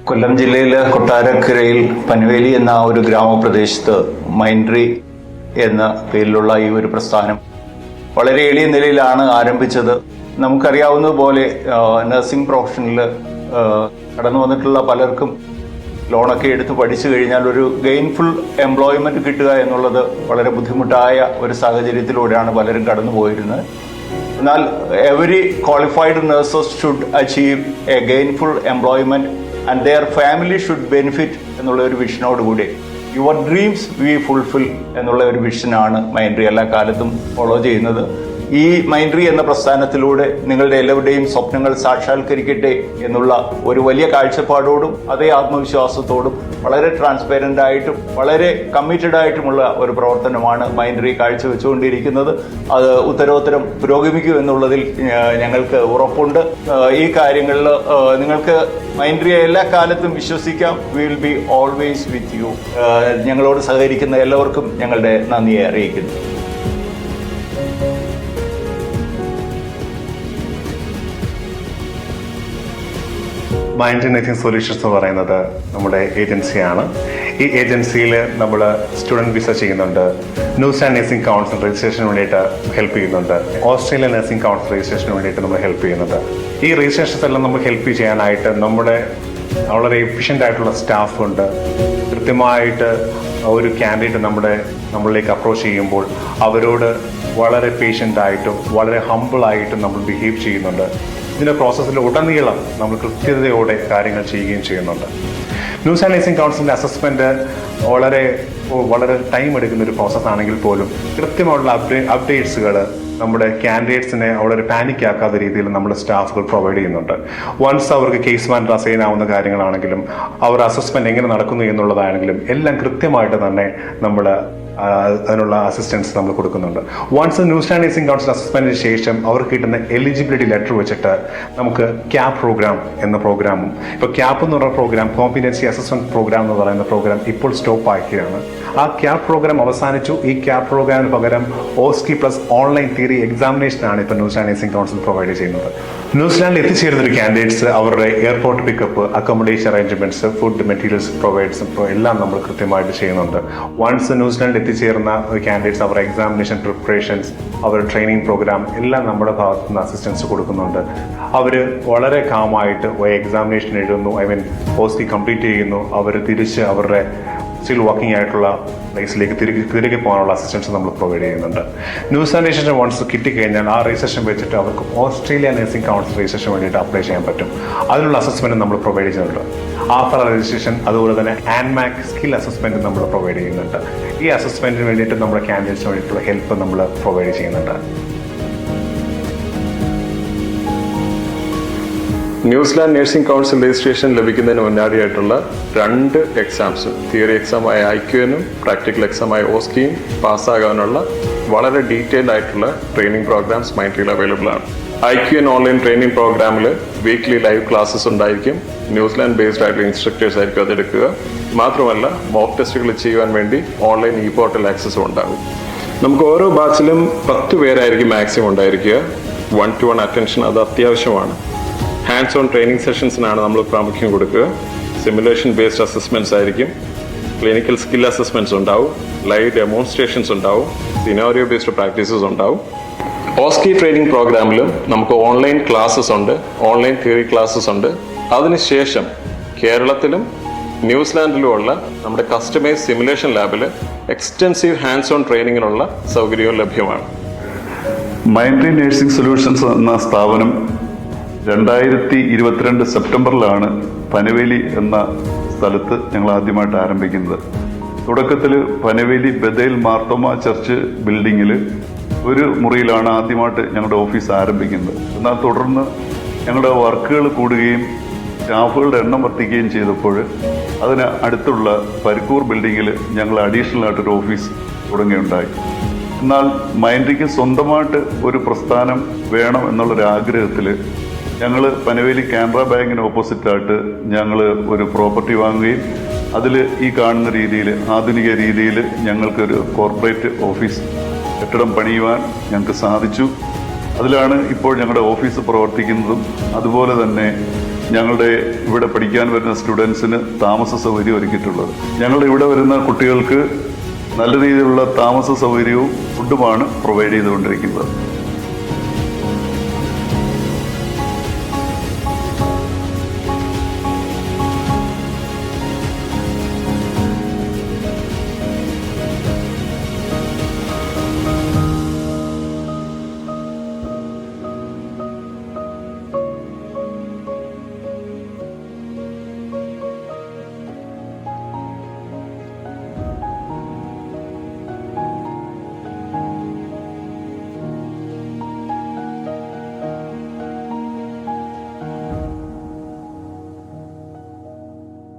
കൊല്ലം ജില്ലയിലെ കൊട്ടാരക്കരയിൽ പനവേലി എന്ന ഒരു ഗ്രാമപ്രദേശത്ത് മൈൻട്രി എന്ന പേരിലുള്ള ഈ ഒരു പ്രസ്ഥാനം വളരെ എളിയ നിലയിലാണ് ആരംഭിച്ചത്. നമുക്കറിയാവുന്നതുപോലെ നഴ്സിംഗ് പ്രൊഫഷനിൽ കടന്നു വന്നിട്ടുള്ള പലർക്കും ലോണൊക്കെ എടുത്ത് പഠിച്ചു കഴിഞ്ഞാൽ ഒരു ഗെയിൻഫുൾ എംപ്ലോയ്മെൻറ്റ് കിട്ടുക എന്നുള്ളത് വളരെ ബുദ്ധിമുട്ടായ ഒരു സാഹചര്യത്തിലൂടെയാണ് പലരും കടന്നു പോയിരുന്നത്. എന്നാൽ every qualified nurses should achieve A gainful employment and their family should benefit എന്നുള്ള ഒരു വിഷനോടുകൂടി യുവർ ഡ്രീംസ് വി ഫുൾഫിൽ എന്നുള്ള ഒരു വിഷനാണ് മൈൻട്രി എല്ലാ കാലത്തും ഫോളോ ചെയ്യുന്നത്. ഈ മൈൻട്രി എന്ന പ്രസ്ഥാനത്തിലൂടെ നിങ്ങളുടെ എല്ലാവരുടെയും സ്വപ്നങ്ങൾ സാക്ഷാത്കരിക്കട്ടെ എന്നുള്ള ഒരു വലിയ കാഴ്ചപ്പാടോടും അതേ ആത്മവിശ്വാസത്തോടും വളരെ ട്രാൻസ്പെറൻ്റ് ആയിട്ടും വളരെ കമ്മിറ്റഡ് ആയിട്ടുമുള്ള ഒരു പ്രവർത്തനമാണ് മൈൻട്രി കാഴ്ചവെച്ചുകൊണ്ടിരിക്കുന്നത്. അത് ഉത്തരോത്തരം പുരോഗമിക്കും എന്നുള്ളതിൽ ഞങ്ങൾക്ക് ഉറപ്പുണ്ട്. ഈ കാര്യങ്ങളിൽ നിങ്ങൾക്ക് മൈൻട്രിയെ എല്ലാ കാലത്തും വിശ്വസിക്കാം. We will be always with you. ഞങ്ങളോട് സഹകരിക്കുന്ന എല്ലാവർക്കും ഞങ്ങളുടെ നന്ദിയെ അറിയിക്കുന്നു. മൈൻട്രി നഴ്സിംഗ് സൊല്യൂഷൻസ് എന്ന് പറയുന്നത് നമ്മുടെ ഏജൻസിയാണ്. ഈ ഏജൻസിയിൽ നമ്മൾ സ്റ്റുഡൻറ് വിസ ചെയ്യുന്നുണ്ട്, ന്യൂസിലാൻഡ് നഴ്സിംഗ് കൗൺസിൽ രജിസ്ട്രേഷന് വേണ്ടിയിട്ട് ഹെൽപ്പ് ചെയ്യുന്നുണ്ട്, ഓസ്ട്രേലിയൻ നഴ്സിംഗ് കൗൺസിൽ രജിസ്ട്രേഷന് വേണ്ടിയിട്ട് നമ്മൾ ഹെൽപ്പ് ചെയ്യുന്നുണ്ട്. ഈ രജിസ്ട്രേഷൻസ് എല്ലാം നമുക്ക് ഹെൽപ്പ് ചെയ്യാനായിട്ട് നമ്മുടെ വളരെ എഫിഷ്യൻ്റ് ആയിട്ടുള്ള സ്റ്റാഫ് ഉണ്ട്. കൃത്യമായിട്ട് ഒരു കാൻഡിഡേറ്റ് നമ്മളിലേക്ക് അപ്രോച്ച് ചെയ്യുമ്പോൾ അവരോട് വളരെ പേഷ്യൻ്റായിട്ടും വളരെ ഹമ്പിളായിട്ടും നമ്മൾ ബിഹേവ് ചെയ്യുന്നുണ്ട്. ഇതിൻ്റെ പ്രോസസ്സിൽ ഉടനീളം നമ്മൾ കൃത്യതയോടെ കാര്യങ്ങൾ ചെയ്യുകയും ചെയ്യുന്നുണ്ട്. ന്യൂസിലാൻഡ് നഴ്സിംഗ് കൗൺസിലിൻ്റെ അസസ്മെൻറ്റ് വളരെ ടൈം എടുക്കുന്ന ഒരു പ്രോസസ്സാണെങ്കിൽ പോലും കൃത്യമായിട്ടുള്ള അപ്ഡേറ്റ്സുകൾ നമ്മുടെ കാൻഡിഡേറ്റ്സിനെ വളരെ പാനിക് ആക്കാത്ത രീതിയിൽ നമ്മുടെ സ്റ്റാഫുകൾ പ്രൊവൈഡ് ചെയ്യുന്നുണ്ട്. വൺസ് അവർക്ക് കേസ് മാനേജർ അസൈൻ ആവുന്ന കാര്യങ്ങളാണെങ്കിലും അവർ അസസ്മെൻറ്റ് എങ്ങനെ നടക്കുന്നു എന്നുള്ളതാണെങ്കിലും എല്ലാം കൃത്യമായിട്ട് തന്നെ നമ്മൾ അതിനുള്ള അസിസ്റ്റൻസ് നമ്മൾ കൊടുക്കുന്നുണ്ട്. വൺസ് ന്യൂസിലാൻഡ് നഴ്സിംഗ് കൗൺസിൽ അസസ്മെൻറ്റിന് ശേഷം അവർക്ക് കിട്ടുന്ന എലിജിബിലിറ്റി ലെറ്റർ വെച്ചിട്ട് നമുക്ക് ക്യാപ് പ്രോഗ്രാം എന്ന പ്രോഗ്രാമും, ഇപ്പോൾ ക്യാപ് എന്ന് പറയുന്ന പ്രോഗ്രാം കോമ്പിറ്റൻസി അസസ്മെൻറ്റ് പ്രോഗ്രാം എന്ന് പറയുന്ന പ്രോഗ്രാം ഇപ്പോൾ സ്റ്റോപ്പ് ആക്കുകയാണ്. ആ ക്യാപ് പ്രോഗ്രാം അവസാനിച്ചു. ഈ ക്യാപ് പ്രോഗ്രാമിന് പകരം OSCE പ്ലസ് ഓൺലൈൻ തിയറി എക്സാമിനേഷനാണ് ഇപ്പോൾ ന്യൂസിലാൻഡ് നഴ്സിംഗ് കൗൺസിൽ പ്രൊവൈഡ് ചെയ്യുന്നത്. ന്യൂസിലാൻഡിൽ എത്തിച്ചേരുന്ന ഒരു കാൻഡിഡേറ്റ്സ് അവരുടെ airport pickup, accommodation arrangements, food materials പ്രൊവൈഡ്സും എല്ലാം നമ്മൾ കൃത്യമായിട്ട് ചെയ്യുന്നുണ്ട്. വൺസ് ന്യൂസിലാൻഡിൽ എത്തിച്ചേർന്ന കാൻഡിഡേറ്റ്സ് അവരുടെ എക്സാമിനേഷൻ പ്രിപ്പറേഷൻസ്, അവരുടെ ട്രെയിനിങ് പ്രോഗ്രാം എല്ലാം നമ്മുടെ ഭാഗത്തു നിന്ന് അസിസ്റ്റൻസ് കൊടുക്കുന്നുണ്ട്. അവർ വളരെ കാമായിട്ട് എക്സാമിനേഷൻ എഴുതുന്നു, OSCE കംപ്ലീറ്റ് ചെയ്യുന്നു. അവർ തിരിച്ച് അവരുടെ സ്റ്റിൽ വർക്കിംഗ് ആയിട്ടുള്ള പ്ലേസിലേക്ക് തിരികെ പോകാനുള്ള അസിസ്റ്റൻസ് നമ്മൾ പ്രൊവൈഡ് ചെയ്യുന്നുണ്ട്. ന്യൂസിലാൻഡ് രജിസ്ട്രേഷൻ വൺസ് കിട്ടിക്കഴിഞ്ഞാൽ ആ രജിസ്ട്രേഷൻ വെച്ചിട്ട് അവർക്ക് ഓസ്ട്രേലിയ നഴ്സിംഗ് കൗൺസിൽ രജിസ്ട്രേഷൻ വേണ്ടിയിട്ട് അപ്ലൈ ചെയ്യാൻ പറ്റും. അതിനുള്ള അസസ്മെൻറ്റ് നമ്മൾ പ്രൊവൈഡ് ചെയ്യുന്നുണ്ട്. ആഫ്റ്റർ രജിസ്ട്രേഷൻ അതുപോലെ തന്നെ ആൻമാക് സ്കിൽ അസസ്മെൻറ്റ് നമ്മൾ പ്രൊവൈഡ് ചെയ്യുന്നുണ്ട്. ഈ അസസ്മെൻറ്റിന് വേണ്ടിയിട്ട് നമ്മുടെ കാൻഡിഡേറ്റ്സിന് വേണ്ടിയിട്ടുള്ള ഹെൽപ്പ് നമ്മൾ പ്രൊവൈഡ് ചെയ്യുന്നുണ്ട്. ന്യൂസിലാൻഡ് നഴ്സിംഗ് കൗൺസിൽ രജിസ്ട്രേഷൻ ലഭിക്കുന്നതിന് മുന്നാടിയായിട്ടുള്ള 2 എക്സാംസ്, തിയറി എക്സാമായ IQN-ഉം പ്രാക്ടിക്കൽ എക്സാമായ OSCE-യും പാസ്സാകാനുള്ള വളരെ ഡീറ്റെയിൽഡ് ആയിട്ടുള്ള ട്രെയിനിങ് പ്രോഗ്രാംസ് മൈൻട്രിയിൽ അവൈലബിൾ ആണ്. IQN ഓൺലൈൻ ട്രെയിനിങ് പ്രോഗ്രാമിൽ വീക്ക്ലി ലൈവ് ക്ലാസ്സസ് ഉണ്ടായിരിക്കും. ന്യൂസിലാൻഡ് ബേസ്ഡ് ആയിട്ടുള്ള ഇൻസ്ട്രക്ടേഴ്സ് ആയിരിക്കും അതെടുക്കുക. മാത്രമല്ല മോക്ക് ടെസ്റ്റുകൾ ചെയ്യുവാൻ വേണ്ടി ഓൺലൈൻ പോർട്ടൽ ആക്സസും ഉണ്ടാകും. നമുക്ക് ഓരോ ബാച്ചിലും 10 പേരായിരിക്കും മാക്സിമം ഉണ്ടായിരിക്കുക. 1-to-1 അറ്റൻഷൻ അത് അത്യാവശ്യമാണ്. ഹാൻഡ്സ് ഓൺ ട്രെയിനിങ് സെഷൻസിനാണ് നമ്മൾ പ്രാമുഖ്യം കൊടുക്കുക. സിമുലേഷൻ ബേസ്ഡ് അസസ്മെൻറ്റ്സ് ആയിരിക്കും. ക്ലിനിക്കൽ സ്കിൽ അസസ്മെൻറ്റ്സ് ഉണ്ടാവും. ലൈവ് ഡെമോൺസ്ട്രേഷൻസ് ഉണ്ടാവും. സിനാരിയോ ബേസ്ഡ് പ്രാക്ടീസസ് ഉണ്ടാവും. OSCE ട്രെയിനിങ് പ്രോഗ്രാമിലും നമുക്ക് ഓൺലൈൻ ക്ലാസ്സസ് ഉണ്ട്, ഓൺലൈൻ തിയറി ക്ലാസ്സസ് ഉണ്ട്. അതിനുശേഷം കേരളത്തിലും ന്യൂസിലാൻഡിലുമുള്ള നമ്മുടെ കസ്റ്റമൈസ് സിമുലേഷൻ ലാബിൽ എക്സ്റ്റെൻസീവ് ഹാൻഡ്സ് ഓൺ ട്രെയിനിങ്ങിനുള്ള സൗകര്യവും ലഭ്യമാണ്. മൈൻട്രി നഴ്സിംഗ് സൊല്യൂഷൻസ് എന്ന സ്ഥാപനം 2022 സെപ്റ്റംബറിലാണ് പനവേലി എന്ന സ്ഥലത്ത് ഞങ്ങൾ ആദ്യമായിട്ട് ആരംഭിക്കുന്നത്. തുടക്കത്തിൽ പനവേലി ബദേൽ മാർത്തോമ ചർച്ച് ബിൽഡിങ്ങിൽ ഒരു മുറിയിലാണ് ആദ്യമായിട്ട് ഞങ്ങളുടെ ഓഫീസ് ആരംഭിക്കുന്നത്. എന്നാൽ തുടർന്ന് ഞങ്ങളുടെ വർക്കുകൾ കൂടുകയും സ്റ്റാഫുകളുടെ എണ്ണം വർദ്ധിക്കുകയും ചെയ്തപ്പോൾ അതിന് അടുത്തുള്ള പരിക്കൂർ ബിൽഡിങ്ങിൽ ഞങ്ങൾ അഡീഷണൽ ആയിട്ടൊരു ഓഫീസ് തുടങ്ങുകയുണ്ടായി. എന്നാൽ മൈൻട്രിക്ക് സ്വന്തമായിട്ട് ഒരു പ്രസ്ഥാനം വേണം എന്നുള്ളൊരാഗ്രഹത്തിൽ ഞങ്ങൾ പനവേലി കാനറ ബാങ്കിന് ഓപ്പോസിറ്റായിട്ട് ഞങ്ങൾ ഒരു പ്രോപ്പർട്ടി വാങ്ങുകയും അതിൽ ഈ കാണുന്ന രീതിയിൽ ആധുനിക രീതിയിൽ ഞങ്ങൾക്കൊരു കോർപ്പറേറ്റ് ഓഫീസ് കെട്ടിടം പണിയുവാൻ ഞങ്ങൾക്ക് സാധിച്ചു. അതിലാണ് ഇപ്പോൾ ഞങ്ങളുടെ ഓഫീസ് പ്രവർത്തിക്കുന്നതും അതുപോലെ തന്നെ ഞങ്ങളുടെ ഇവിടെ പഠിക്കാൻ വരുന്ന സ്റ്റുഡൻസിന് താമസ സൗകര്യം ഒരുക്കിയിട്ടുള്ളത്. ഞങ്ങളുടെ ഇവിടെ വരുന്ന കുട്ടികൾക്ക് നല്ല രീതിയിലുള്ള താമസ സൗകര്യവും ഫുഡുമാണ് പ്രൊവൈഡ് ചെയ്തുകൊണ്ടിരിക്കുന്നത്.